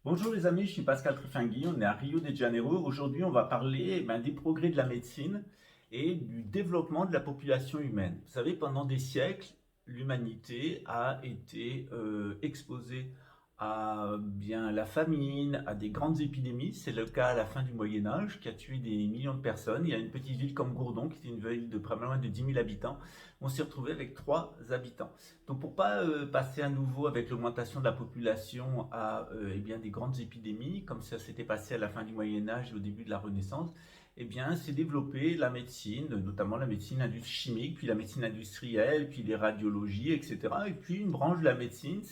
Bonjour les amis, je suis Pascal Trifangui, on est à Rio de Janeiro. Aujourd'hui, on va parler des progrès de la médecine et du développement de la population humaine. Vous savez, pendant des siècles, l'humanité a été exposée à la famine, à des grandes épidémies. C'est le cas à la fin du Moyen Âge qui a tué des millions de personnes. Il y a une petite ville comme Gourdon, qui était une ville de pas moins de 10 000 habitants. On s'est retrouvé avec 3 habitants. Donc pour pas passer à nouveau avec l'augmentation de la population à des grandes épidémies, comme ça s'était passé à la fin du Moyen Âge et au début de la Renaissance, s'est développé la médecine, notamment la médecine chimique, puis la médecine industrielle, puis les radiologies, etc. Et puis une branche de la médecine,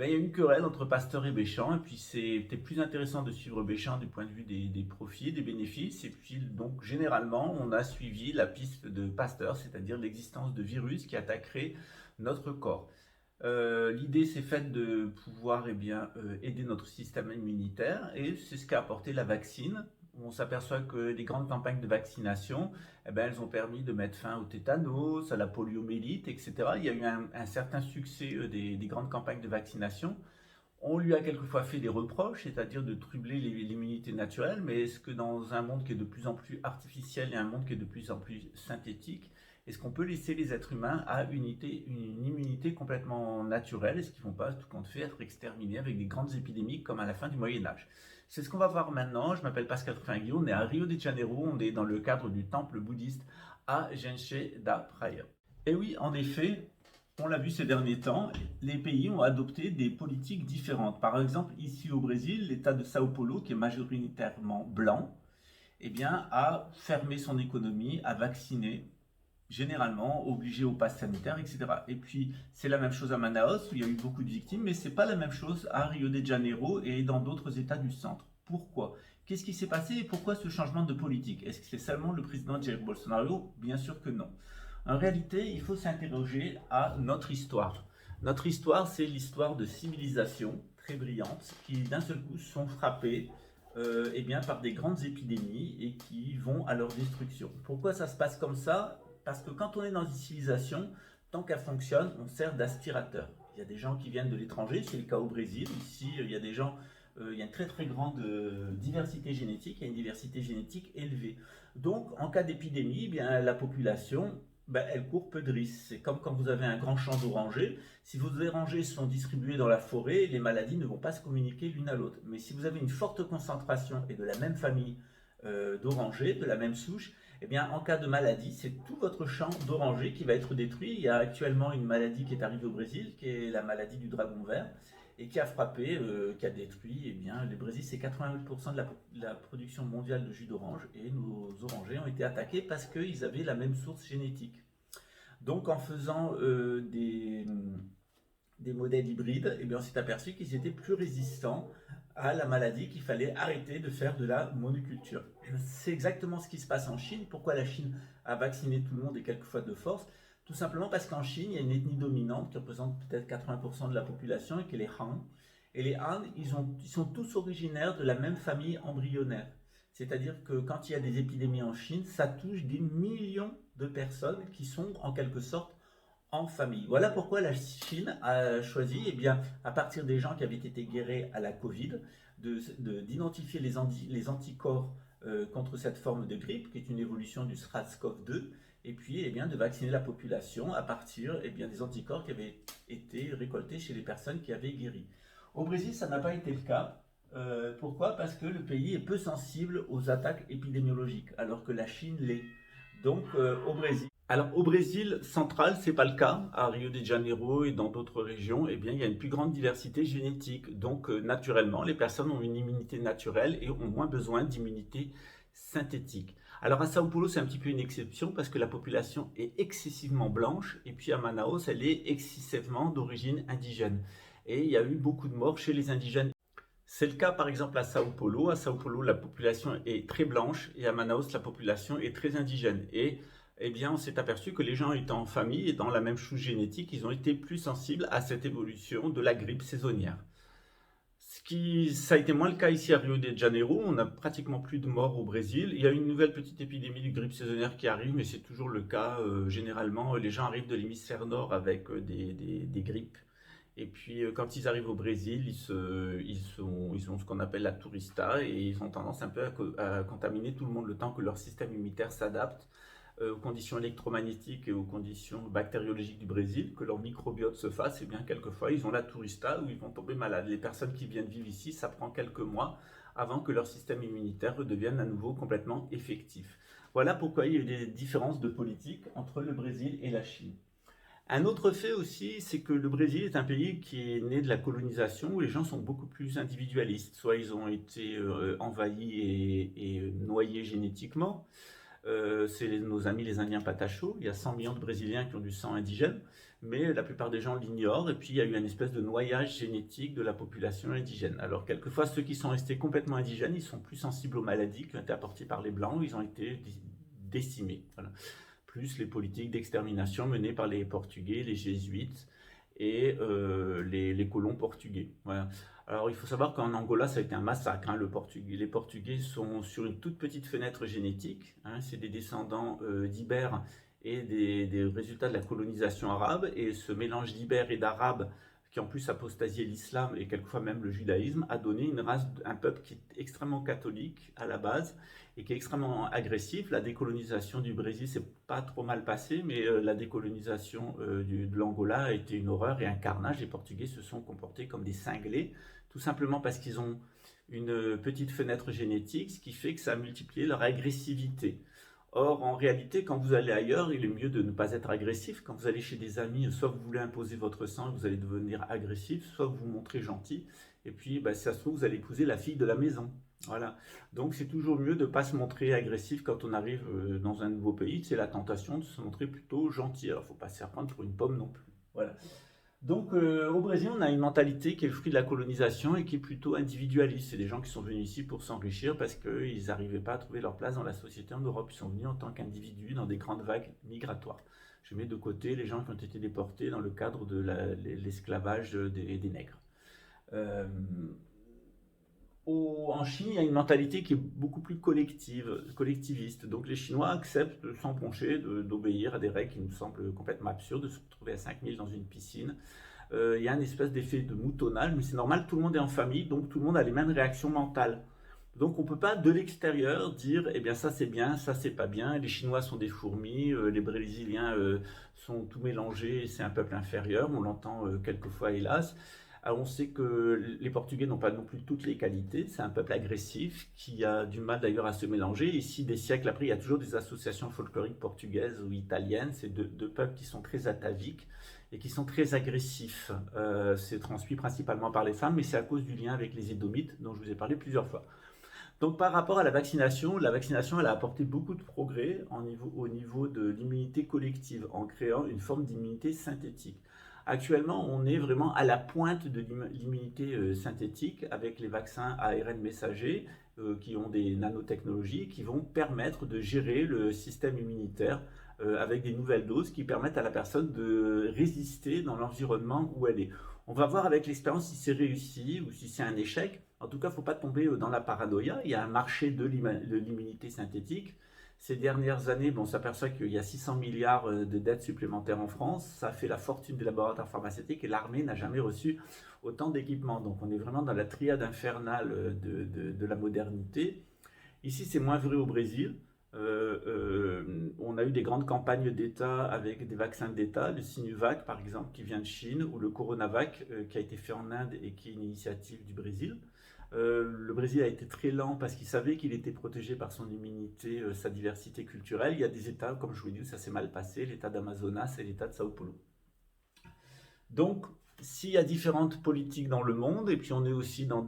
il y a eu une querelle entre Pasteur et Béchamp, et puis c'était plus intéressant de suivre Béchamp du point de vue des profits, des bénéfices, et puis donc généralement on a suivi la piste de Pasteur, c'est-à-dire l'existence de virus qui attaqueraient notre corps. L'idée s'est faite de pouvoir aider notre système immunitaire et c'est ce qu'a apporté la vaccine. On s'aperçoit que les grandes campagnes de vaccination, elles ont permis de mettre fin au tétanos, à la poliomyélite, etc. Il y a eu un certain succès des grandes campagnes de vaccination. On lui a quelquefois fait des reproches, c'est-à-dire de troubler l'immunité naturelle, mais est-ce que dans un monde qui est de plus en plus artificiel et un monde qui est de plus en plus synthétique, est-ce qu'on peut laisser les êtres humains à une immunité complètement naturelle? Est-ce qu'ils ne vont pas tout compte fait être exterminés avec des grandes épidémies comme à la fin du Moyen Âge? C'est ce qu'on va voir maintenant. Je m'appelle Pascal Truffaut, on est à Rio de Janeiro, on est dans le cadre du temple bouddhiste à Genche da Praia. Et oui, en effet, on l'a vu ces derniers temps, les pays ont adopté des politiques différentes. Par exemple, ici au Brésil, l'État de Sao Paulo, qui est majoritairement blanc, a fermé son économie, a vacciné, généralement obligé au pass sanitaire, etc. Et puis, c'est la même chose à Manaus, où il y a eu beaucoup de victimes, mais c'est pas la même chose à Rio de Janeiro et dans d'autres États du centre. Pourquoi? Qu'est-ce qui s'est passé et pourquoi ce changement de politique? Est-ce que c'est seulement le président Jair Bolsonaro? Bien sûr que non. En réalité, il faut s'interroger à notre histoire. Notre histoire, c'est l'histoire de civilisations très brillantes qui d'un seul coup sont frappées par des grandes épidémies et qui vont à leur destruction. Pourquoi ça se passe comme ça? Parce que quand on est dans une civilisation, tant qu'elle fonctionne, on sert d'aspirateur. Il y a des gens qui viennent de l'étranger, c'est le cas au Brésil. Ici, il y a des gens, il y a une très très grande diversité génétique, il y a une diversité génétique élevée. Donc, en cas d'épidémie, la population, elle court peu de risques. C'est comme quand vous avez un grand champ d'orangers. Si vos orangers sont distribués dans la forêt, les maladies ne vont pas se communiquer l'une à l'autre. Mais si vous avez une forte concentration et de la même famille d'orangers, de la même souche, en cas de maladie, c'est tout votre champ d'orangers qui va être détruit. Il y a actuellement une maladie qui est arrivée au Brésil, qui est la maladie du dragon vert, et qui a frappé, qui a détruit, le Brésil, c'est 88% de la production mondiale de jus d'orange, et nos orangers ont été attaqués parce qu'ils avaient la même source génétique. Donc en faisant des modèles hybrides, on s'est aperçu qu'ils étaient plus résistants à la maladie, qu'il fallait arrêter de faire de la monoculture. C'est exactement ce qui se passe en Chine. Pourquoi la Chine a vacciné tout le monde et quelquefois de force? Tout simplement parce qu'en Chine, il y a une ethnie dominante qui représente peut-être 80% de la population et qui est les Han. Et les Han, ils sont tous originaires de la même famille embryonnaire. C'est-à-dire que quand il y a des épidémies en Chine, ça touche des millions de personnes qui sont en quelque sorte en famille. Voilà pourquoi la Chine a choisi, à partir des gens qui avaient été guéris à la Covid, d'identifier les anticorps contre cette forme de grippe, qui est une évolution du SARS-CoV-2, et puis de vacciner la population à partir des anticorps qui avaient été récoltés chez les personnes qui avaient guéri. Au Brésil, ça n'a pas été le cas. Pourquoi? Parce que le pays est peu sensible aux attaques épidémiologiques, alors que la Chine l'est. Donc au Brésil, alors au Brésil central, c'est pas le cas. À Rio de Janeiro et dans d'autres régions, il y a une plus grande diversité génétique. Donc naturellement, les personnes ont une immunité naturelle et ont moins besoin d'immunité synthétique. Alors à Sao Paulo, c'est un petit peu une exception parce que la population est excessivement blanche et puis à Manaus, elle est excessivement d'origine indigène. Et il y a eu beaucoup de morts chez les indigènes. C'est le cas par exemple à Sao Paulo. À Sao Paulo, la population est très blanche et à Manaus, la population est très indigène. Et on s'est aperçu que les gens étant en famille et dans la même souche génétique, ils ont été plus sensibles à cette évolution de la grippe saisonnière. Ça a été moins le cas ici à Rio de Janeiro. On a pratiquement plus de morts au Brésil. Il y a une nouvelle petite épidémie de grippe saisonnière qui arrive, mais c'est toujours le cas. Généralement, les gens arrivent de l'hémisphère nord avec des grippes Et puis, quand ils arrivent au Brésil, ils ont ce qu'on appelle la tourista et ils ont tendance un peu à contaminer tout le monde le temps que leur système immunitaire s'adapte aux conditions électromagnétiques et aux conditions bactériologiques du Brésil, que leur microbiote se fasse. Et bien, quelquefois, ils ont la tourista où ils vont tomber malades. Les personnes qui viennent vivre ici, ça prend quelques mois avant que leur système immunitaire redevienne à nouveau complètement effectif. Voilà pourquoi il y a eu des différences de politique entre le Brésil et la Chine. Un autre fait aussi, c'est que le Brésil est un pays qui est né de la colonisation où les gens sont beaucoup plus individualistes. Soit ils ont été envahis et noyés génétiquement. C'est nos amis les Indiens Patachos. Il y a 100 millions de Brésiliens qui ont du sang indigène, mais la plupart des gens l'ignorent. Et puis il y a eu une espèce de noyage génétique de la population indigène. Alors quelquefois, ceux qui sont restés complètement indigènes, ils sont plus sensibles aux maladies qui ont été apportées par les Blancs. Ils ont été décimés. Voilà, plus les politiques d'extermination menées par les Portugais, les Jésuites et les colons portugais. Voilà. Alors il faut savoir qu'en Angola, ça a été un massacre. Hein. Les Portugais sont sur une toute petite fenêtre génétique. Hein. C'est des descendants d'Ibères et des résultats de la colonisation arabe. Et ce mélange d'Ibères et d'Arabes, qui en plus apostasiait l'islam et quelquefois même le judaïsme, a donné une race, un peuple qui est extrêmement catholique à la base et qui est extrêmement agressif. La décolonisation du Brésil s'est pas trop mal passée, mais la décolonisation de l'Angola a été une horreur et un carnage. Les Portugais se sont comportés comme des cinglés, tout simplement parce qu'ils ont une petite fenêtre génétique, ce qui fait que ça a multiplié leur agressivité. Or, en réalité, quand vous allez ailleurs, il est mieux de ne pas être agressif. Quand vous allez chez des amis, soit vous voulez imposer votre sang et vous allez devenir agressif, soit vous vous montrez gentil. Et puis, si ça se trouve, vous allez épouser la fille de la maison. Voilà. Donc, c'est toujours mieux de ne pas se montrer agressif quand on arrive dans un nouveau pays. C'est la tentation de se montrer plutôt gentil. Alors, il ne faut pas se faire prendre pour une pomme non plus. Voilà. Donc au Brésil, on a une mentalité qui est le fruit de la colonisation et qui est plutôt individualiste. C'est des gens qui sont venus ici pour s'enrichir parce qu'ils n'arrivaient pas à trouver leur place dans la société en Europe. Ils sont venus en tant qu'individus dans des grandes vagues migratoires. Je mets de côté les gens qui ont été déportés dans le cadre de l'esclavage des nègres. Euh, En Chine, il y a une mentalité qui est beaucoup plus collectiviste. Donc les Chinois acceptent de s'en pencher, d'obéir à des règles qui nous semblent complètement absurdes, de se retrouver à 5000 dans une piscine. Il y a une espèce d'effet de moutonnage, mais c'est normal, tout le monde est en famille, donc tout le monde a les mêmes réactions mentales. Donc on ne peut pas de l'extérieur dire, eh bien ça c'est bien, ça c'est pas bien, les Chinois sont des fourmis, les Brésiliens sont tout mélangés, c'est un peuple inférieur, on l'entend quelquefois hélas. Alors on sait que les Portugais n'ont pas non plus toutes les qualités, c'est un peuple agressif qui a du mal d'ailleurs à se mélanger. Ici, des siècles après, il y a toujours des associations folkloriques portugaises ou italiennes, c'est deux peuples qui sont très ataviques et qui sont très agressifs. C'est transmis principalement par les femmes, mais c'est à cause du lien avec les Édomites dont je vous ai parlé plusieurs fois. Donc par rapport à la vaccination elle a apporté beaucoup de progrès au niveau de l'immunité collective en créant une forme d'immunité synthétique. Actuellement, on est vraiment à la pointe de l'immunité synthétique avec les vaccins ARN messagers qui ont des nanotechnologies qui vont permettre de gérer le système immunitaire avec des nouvelles doses qui permettent à la personne de résister dans l'environnement où elle est. On va voir avec l'expérience si c'est réussi ou si c'est un échec. En tout cas, il ne faut pas tomber dans la paranoïa. Il y a un marché de l'immunité synthétique. Ces dernières années, on s'aperçoit qu'il y a 600 milliards de dettes supplémentaires en France. Ça fait la fortune des laboratoires pharmaceutiques et l'armée n'a jamais reçu autant d'équipements. Donc on est vraiment dans la triade infernale de la modernité. Ici, c'est moins vrai au Brésil. On a eu des grandes campagnes d'État avec des vaccins d'État, le Sinovac par exemple qui vient de Chine, ou le Coronavac qui a été fait en Inde et qui est une initiative du Brésil. Le Brésil a été très lent parce qu'il savait qu'il était protégé par son immunité, sa diversité culturelle. Il y a des États, comme je vous l'ai dit, où ça s'est mal passé, l'État d'Amazonas et l'État de Sao Paulo. Donc, s'il y a différentes politiques dans le monde, et puis on est aussi dans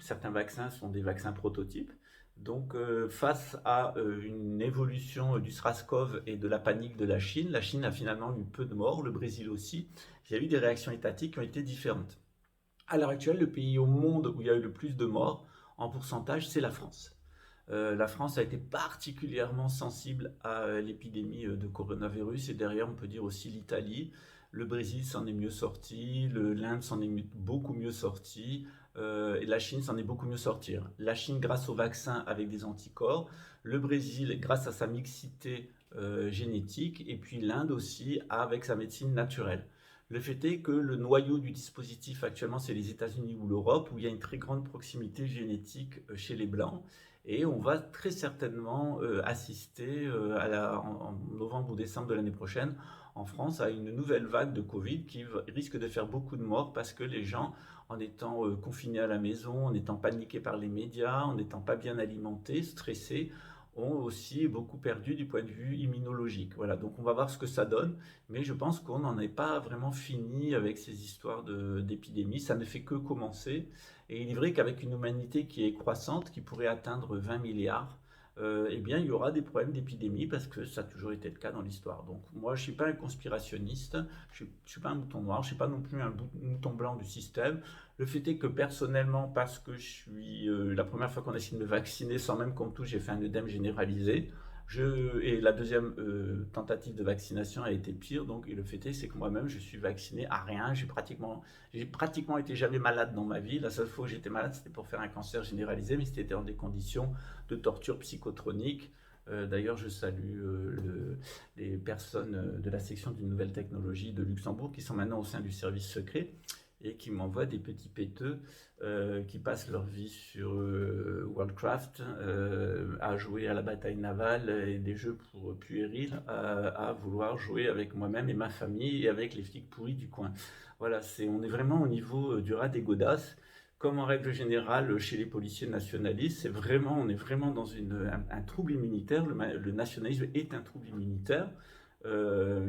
certains vaccins sont des vaccins prototypes. Donc, face à une évolution du SRAS-CoV et de la panique de la Chine a finalement eu peu de morts, le Brésil aussi. Il y a eu des réactions étatiques qui ont été différentes. À l'heure actuelle, le pays au monde où il y a eu le plus de morts en pourcentage, c'est la France. La France a été particulièrement sensible à l'épidémie de coronavirus et derrière on peut dire aussi l'Italie. Le Brésil s'en est mieux sorti, l'Inde s'en est beaucoup mieux sorti et la Chine s'en est beaucoup mieux sortie. La Chine grâce au vaccin avec des anticorps, le Brésil grâce à sa mixité génétique et puis l'Inde aussi avec sa médecine naturelle. Le fait est que le noyau du dispositif actuellement, c'est les États-Unis ou l'Europe, où il y a une très grande proximité génétique chez les Blancs. Et on va très certainement assister en novembre ou décembre de l'année prochaine en France à une nouvelle vague de Covid qui risque de faire beaucoup de morts parce que les gens, en étant confinés à la maison, en étant paniqués par les médias, en n'étant pas bien alimentés, stressés, ont aussi beaucoup perdu du point de vue immunologique. Voilà, donc on va voir ce que ça donne, mais je pense qu'on n'en est pas vraiment fini avec ces histoires d'épidémie, ça ne fait que commencer, et il est vrai qu'avec une humanité qui est croissante, qui pourrait atteindre 20 milliards, eh bien il y aura des problèmes d'épidémie parce que ça a toujours été le cas dans l'histoire. Donc moi je ne suis pas un conspirationniste, je ne suis pas un mouton noir, je ne suis pas non plus un mouton blanc du système. Le fait est que personnellement, parce que je suis la première fois qu'on a essayé de me vacciner sans même qu'on me touche, j'ai fait un œdème généralisé. Et la deuxième tentative de vaccination a été pire. Donc, et le fait est, c'est que moi-même, je suis vacciné à rien. J'ai pratiquement été jamais malade dans ma vie. La seule fois où j'étais malade, c'était pour faire un cancer généralisé, mais c'était dans des conditions de torture psychotronique. D'ailleurs, je salue les personnes de la section d'une nouvelle technologie de Luxembourg qui sont maintenant au sein du service secret et qui m'envoient des petits péteux qui passent leur vie sur Worldcraft à jouer à la bataille navale et des jeux pour puérils à vouloir jouer avec moi-même et ma famille et avec les flics pourris du coin. Voilà, on est vraiment au niveau du rat des godasses. Comme en règle générale chez les policiers nationalistes, on est vraiment dans un trouble immunitaire. Le nationalisme est un trouble immunitaire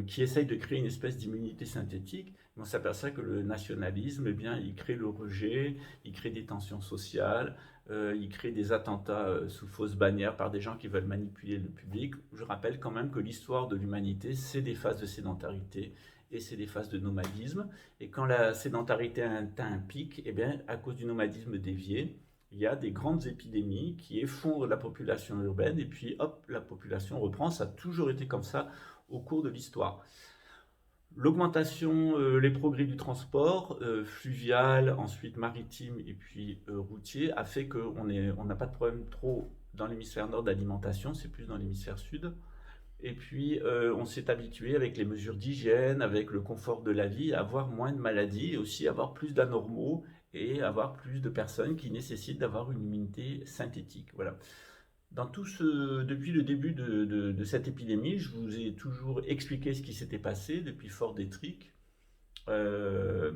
qui essaye de créer une espèce d'immunité synthétique. Mais on s'aperçoit que le nationalisme, eh bien, il crée le rejet, il crée des tensions sociales, il crée des attentats sous fausse bannière par des gens qui veulent manipuler le public. Je rappelle quand même que l'histoire de l'humanité, c'est des phases de sédentarité et c'est des phases de nomadisme. Et quand la sédentarité atteint un pic, eh bien, à cause du nomadisme dévié, il y a des grandes épidémies qui effondrent la population urbaine et puis hop, la population reprend. Ça a toujours été comme ça au cours de l'histoire. L'augmentation, les progrès du transport fluvial, ensuite maritime et puis routier a fait on n'a pas de problème trop dans l'hémisphère nord d'alimentation, c'est plus dans l'hémisphère sud. Et puis on s'est habitué avec les mesures d'hygiène, avec le confort de la vie, à avoir moins de maladies et aussi avoir plus d'anormaux et avoir plus de personnes qui nécessitent d'avoir une immunité synthétique. Voilà. Depuis le début de cette épidémie, je vous ai toujours expliqué ce qui s'était passé depuis Fort Detrick. Euh,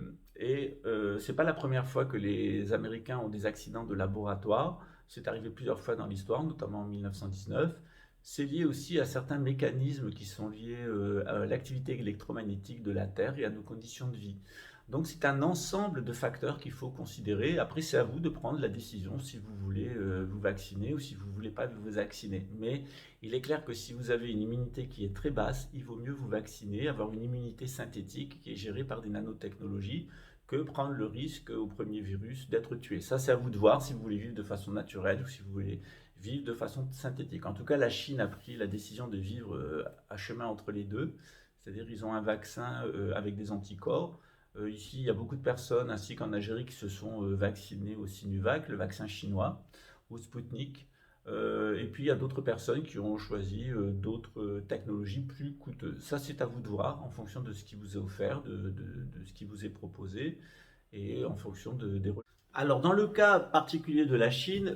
c'est pas la première fois que les Américains ont des accidents de laboratoire. C'est arrivé plusieurs fois dans l'histoire, notamment en 1919. C'est lié aussi à certains mécanismes qui sont liés à l'activité électromagnétique de la Terre et à nos conditions de vie. Donc c'est un ensemble de facteurs qu'il faut considérer. Après, c'est à vous de prendre la décision si vous voulez vous vacciner ou si vous ne voulez pas vous vacciner. Mais il est clair que si vous avez une immunité qui est très basse, il vaut mieux vous vacciner, avoir une immunité synthétique qui est gérée par des nanotechnologies que prendre le risque au premier virus d'être tué. Ça, c'est à vous de voir si vous voulez vivre de façon naturelle ou si vous voulez vivre de façon synthétique. En tout cas, la Chine a pris la décision de vivre à chemin entre les deux. C'est-à-dire qu'ils ont un vaccin avec des anticorps. Ici, il y a beaucoup de personnes, ainsi qu'en Algérie, qui se sont vaccinées au Sinovac, le vaccin chinois, ou Sputnik. Et puis, il y a d'autres personnes qui ont choisi d'autres technologies plus coûteuses. Ça, c'est à vous de voir, en fonction de ce qui vous est offert, de ce qui vous est proposé, et en fonction des... Alors, dans le cas particulier de la Chine,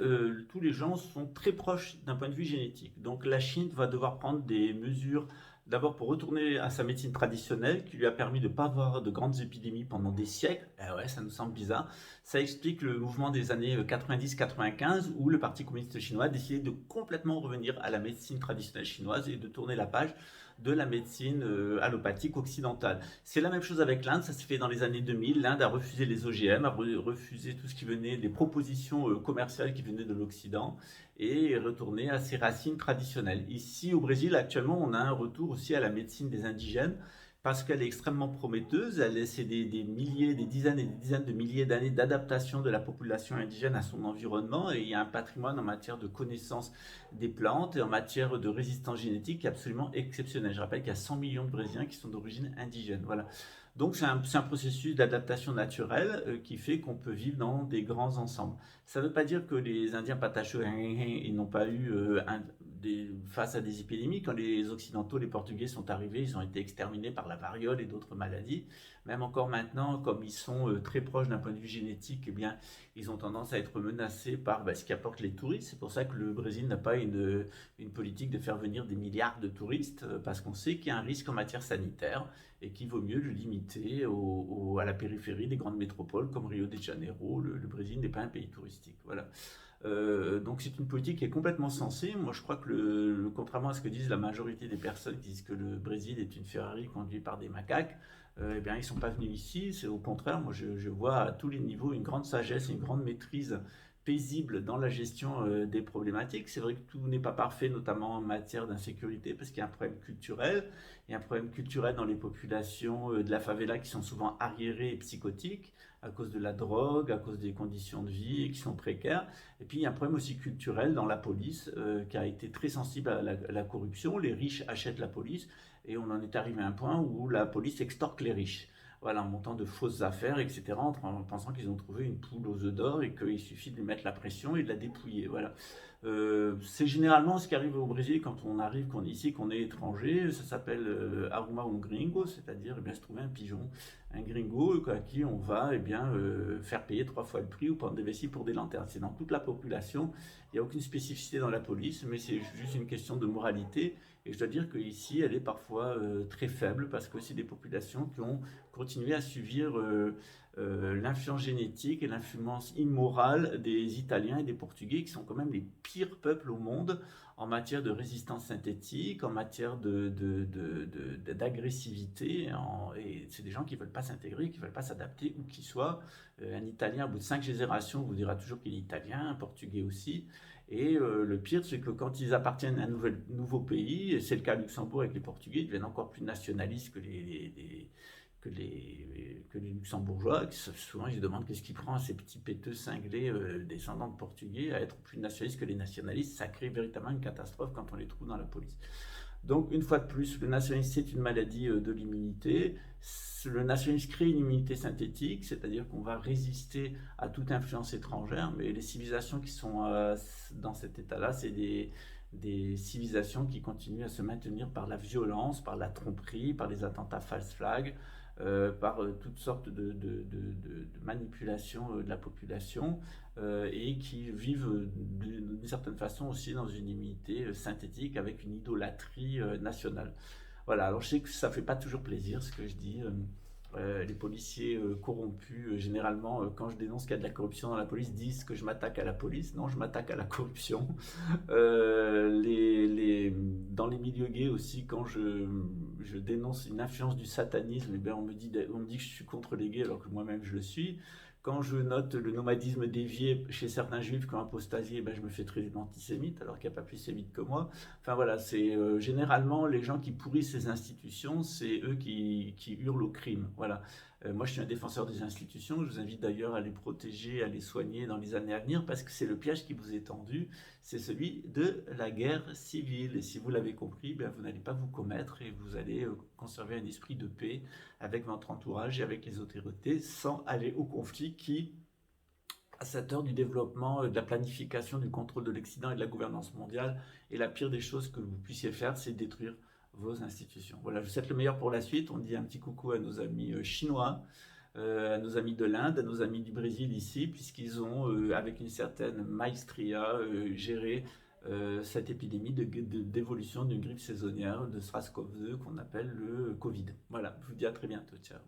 tous les gens sont très proches d'un point de vue génétique. Donc, la Chine va devoir prendre des mesures d'abord pour retourner à sa médecine traditionnelle qui lui a permis de ne pas avoir de grandes épidémies pendant des siècles. Eh ouais, ça nous semble bizarre. Ça explique le mouvement des années 90-95 où le Parti communiste chinois a décidé de complètement revenir à la médecine traditionnelle chinoise et de tourner la page de la médecine allopathique occidentale. C'est la même chose avec l'Inde, ça s'est fait dans les années 2000. L'Inde a refusé les OGM, a refusé tout ce qui venait des propositions commerciales qui venaient de l'Occident et est retourné à ses racines traditionnelles. Ici au Brésil, actuellement, on a un retour aussi à la médecine des indigènes parce qu'elle est extrêmement prometteuse. C'est des milliers, des dizaines et des dizaines de milliers d'années d'adaptation de la population indigène à son environnement et il y a un patrimoine en matière de connaissance des plantes et en matière de résistance génétique qui est absolument exceptionnel. Je rappelle qu'il y a 100 millions de Brésiliens qui sont d'origine indigène. Voilà. Donc c'est un processus d'adaptation naturelle qui fait qu'on peut vivre dans des grands ensembles. Ça ne veut pas dire que les Indiens patachos ils n'ont pas eu face à des épidémies. Quand les Occidentaux, les Portugais sont arrivés, ils ont été exterminés par la variole et d'autres maladies. même encore maintenant, comme ils sont très proches d'un point de vue génétique, eh bien, ils ont tendance à être menacés par ce qu'apportent les touristes. C'est pour ça que le Brésil n'a pas une politique de faire venir des milliards de touristes, parce qu'on sait qu'il y a un risque en matière sanitaire et qu'il vaut mieux le limiter à la périphérie des grandes métropoles comme Rio de Janeiro. Le Brésil n'est pas un pays touristique. Voilà. Donc c'est une politique qui est complètement sensée. Moi je crois que contrairement à ce que disent la majorité des personnes qui disent que le Brésil est une Ferrari conduite par des macaques, eh bien ils ne sont pas venus ici. C'est au contraire, moi je vois à tous les niveaux une grande sagesse et une grande maîtrise paisible dans la gestion des problématiques. C'est vrai que tout n'est pas parfait, notamment en matière d'insécurité, parce qu'il y a un problème culturel. Il y a un problème culturel dans les populations de la favela qui sont souvent arriérées et psychotiques à cause de la drogue, à cause des conditions de vie qui sont précaires. Et puis il y a un problème aussi culturel dans la police qui a été très sensible à la corruption. Les riches achètent la police et on en est arrivé à un point où la police extorque les riches. Voilà, en montant de fausses affaires, etc., en pensant qu'ils ont trouvé une poule aux œufs d'or et qu'il suffit de lui mettre la pression et de la dépouiller. Voilà. C'est généralement ce qui arrive au Brésil quand on arrive, qu'on est ici, qu'on est étranger. Ça s'appelle arruma un gringo, c'est-à-dire se trouver un pigeon, un gringo à qui on va faire payer 3 fois le prix ou prendre des vessies pour des lanternes. C'est dans toute la population. Il n'y a aucune spécificité dans la police, mais c'est juste une question de moralité. Et je dois dire qu'ici, elle est parfois très faible parce que c'est des populations qui ont continué à subir l'influence génétique et l'influence immorale des Italiens et des Portugais qui sont quand même les pires peuples au monde en matière de résistance synthétique, en matière d'agressivité. Et c'est des gens qui ne veulent pas s'intégrer, qui ne veulent pas s'adapter où qu'ils soient. Un Italien, au bout de 5 générations, vous dira toujours qu'il est italien, un Portugais aussi. Et le pire, c'est que quand ils appartiennent à un nouveau pays, et c'est le cas à Luxembourg avec les Portugais, ils deviennent encore plus nationalistes que les Luxembourgeois. Souvent, ils se demandent qu'est-ce qui prend à ces petits péteux cinglés descendants de Portugais à être plus nationalistes que les nationalistes. Ça crée véritablement une catastrophe quand on les trouve dans la police. Donc, une fois de plus, le nationalisme, c'est une maladie de l'immunité. Le nationalisme crée une immunité synthétique, c'est-à-dire qu'on va résister à toute influence étrangère, mais les civilisations qui sont dans cet état-là, c'est des civilisations qui continuent à se maintenir par la violence, par la tromperie, par les attentats false flag, par toutes sortes de manipulations de la population et qui vivent d'une certaine façon aussi dans une immunité synthétique avec une idolâtrie nationale. Voilà, alors je sais que ça ne fait pas toujours plaisir ce que je dis. Les policiers corrompus, généralement, quand je dénonce qu'il y a de la corruption dans la police, disent que je m'attaque à la police. Non, je m'attaque à la corruption. Dans les milieux gays aussi, quand je dénonce une influence du satanisme, eh bien, on me dit que je suis contre les gays alors que moi-même je le suis. Quand je note le nomadisme dévié chez certains juifs qui ont apostasié, ben je me fais traiter d'antisémite alors qu'il n'y a pas plus sémite que moi. Enfin voilà, c'est généralement les gens qui pourrissent ces institutions, c'est eux qui hurlent au crime. Voilà. Moi, je suis un défenseur des institutions. Je vous invite d'ailleurs à les protéger, à les soigner dans les années à venir parce que c'est le piège qui vous est tendu. C'est celui de la guerre civile. Et si vous l'avez compris, ben, vous n'allez pas vous commettre et vous allez conserver un esprit de paix avec votre entourage et avec les autorités sans aller au conflit qui, à cette heure du développement, de la planification, du contrôle de l'Occident et de la gouvernance mondiale, est la pire des choses que vous puissiez faire, c'est détruire vos institutions. Voilà, je vous souhaite le meilleur pour la suite. On dit un petit coucou à nos amis chinois, à nos amis de l'Inde, à nos amis du Brésil ici, puisqu'ils ont, avec une certaine maestria, géré cette épidémie d'évolution d'une grippe saisonnière de SARS-CoV-2 qu'on appelle le Covid. Voilà, je vous dis à très bientôt. Ciao.